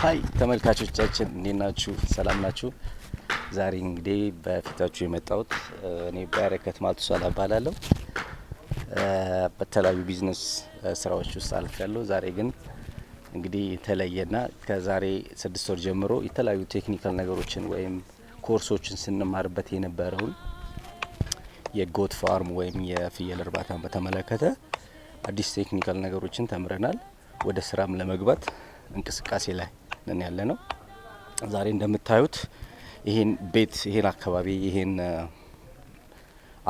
ሃይ ተመልካቾቻችን እንዴት ናችሁ? ሰላም ናችሁ? ዛሬ እንግዲህ በፊታችሁ የመጣሁት እኔ በረከት ማቱሳላ እባላለሁ። በተለያዩ ቢዝነስ ስራዎች ውስጥ አልፌያለሁ። ዛሬ ግን እንግዲህ የተለየና ከዛሬ 6 ወር ጀምሮ የተለያዩ ቴክኒካል ነገሮችን ወይም ኮርሶችን ስንማርበት የነበረውን የጎት ፋርም ወይም የፍየል እርባታን በተመለከተ አዲስ ቴክኒካል ነገሮችን ተምረናል። ወደ ስራም ለመግባት እንቅስቃሴ ላይ ነን ያለነው። ዛሬ እንደምታዩት ይሄን ቤት ይሄን አካባቢ ይሄን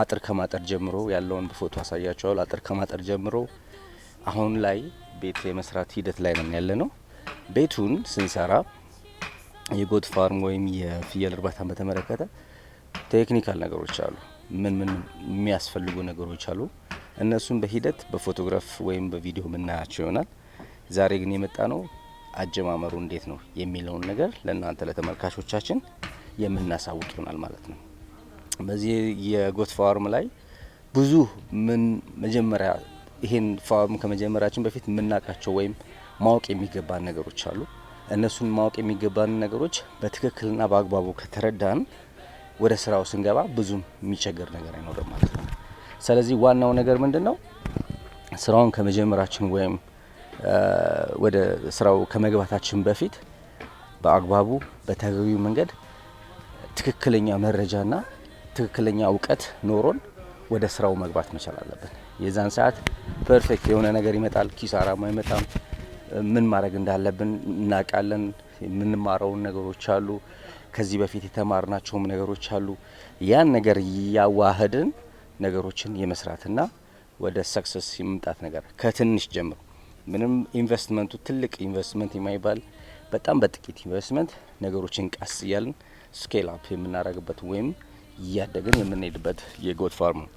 አጥር ከማጠር ጀምሮ ያለውን በፎቶ አሳያችኋለሁ። አጥር ከማጠር ጀምሮ አሁን ላይ ቤት የመስራት ሂደት ላይ ነን ያለነው። ቤቱን ስንሰራ የጎት ፋርም ወይም የፍየል እርባታን በተመለከተ ቴክኒካል ነገሮች አሉ። ምን የሚያስፈልጉ ነገሮች አሉ። እነሱን በሂደት በፎቶግራፍ ወይም በቪዲዮ ምናያቸው ይሆናል። ዛሬ ግን የመጣ ነው አጀማመሩ እንዴት ነው የሚለውን ነገር ለእናንተ ለተመልካቾቻችን የምናሳውቅ ይሆናል ማለት ነው። በዚህ የጎት ፋርም ላይ ብዙ መጀመሪያ ይሄን ፋርም ከመጀመራችን በፊት የምናውቃቸው ወይም ማወቅ የሚገባን ነገሮች አሉ። እነሱን ማወቅ የሚገባን ነገሮች በትክክልና በአግባቡ ከተረዳን ወደ ስራው ስንገባ ብዙም የሚቸገር ነገር አይኖርም ማለት ነው። ስለዚህ ዋናው ነገር ምንድነው? ስራውን ከመጀመራችን ወይም ወደ ስራው ከመግባታችን በፊት በአግባቡ በተገቢው መንገድ ትክክለኛ መረጃና ትክክለኛ እውቀት ኖሮን ወደ ስራው መግባት መቻል አለብን። የዛን ሰዓት ፐርፌክት የሆነ ነገር ይመጣል፣ ኪሳራም አይመጣም። ምን ማድረግ እንዳለብን እናውቃለን። የምንማረውን ነገሮች አሉ፣ ከዚህ በፊት የተማርናቸውም ነገሮች አሉ። ያን ነገር ያዋህድን ነገሮችን የመስራትና ወደ ሰክሰስ የመምጣት ነገር ከትንሽ ጀምሮ ምንም ኢንቨስትመንቱ ትልቅ ኢንቨስትመንት የማይባል በጣም በጥቂት ኢንቨስትመንት ነገሮችን ቀስ እያልን ስኬል አፕ የምናደርግበት ወይም እያደግን የምንሄድበት የጎት ፋርም ነው።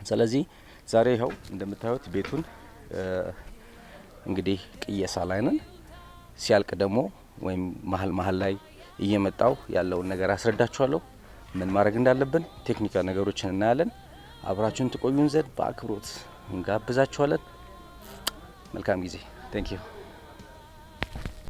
ስለዚህ ዛሬ ይኸው እንደምታዩት ቤቱን እንግዲህ ቅየሳ ላይ ነን። ሲያልቅ ደግሞ ወይም መሀል ላይ እየመጣው ያለውን ነገር አስረዳችኋለሁ። ምን ማድረግ እንዳለብን ቴክኒካል ነገሮችን እናያለን። አብራችሁን ትቆዩን ዘንድ በአክብሮት እንጋብዛችኋለን። መልካም ጊዜ። ቴንክ ዩ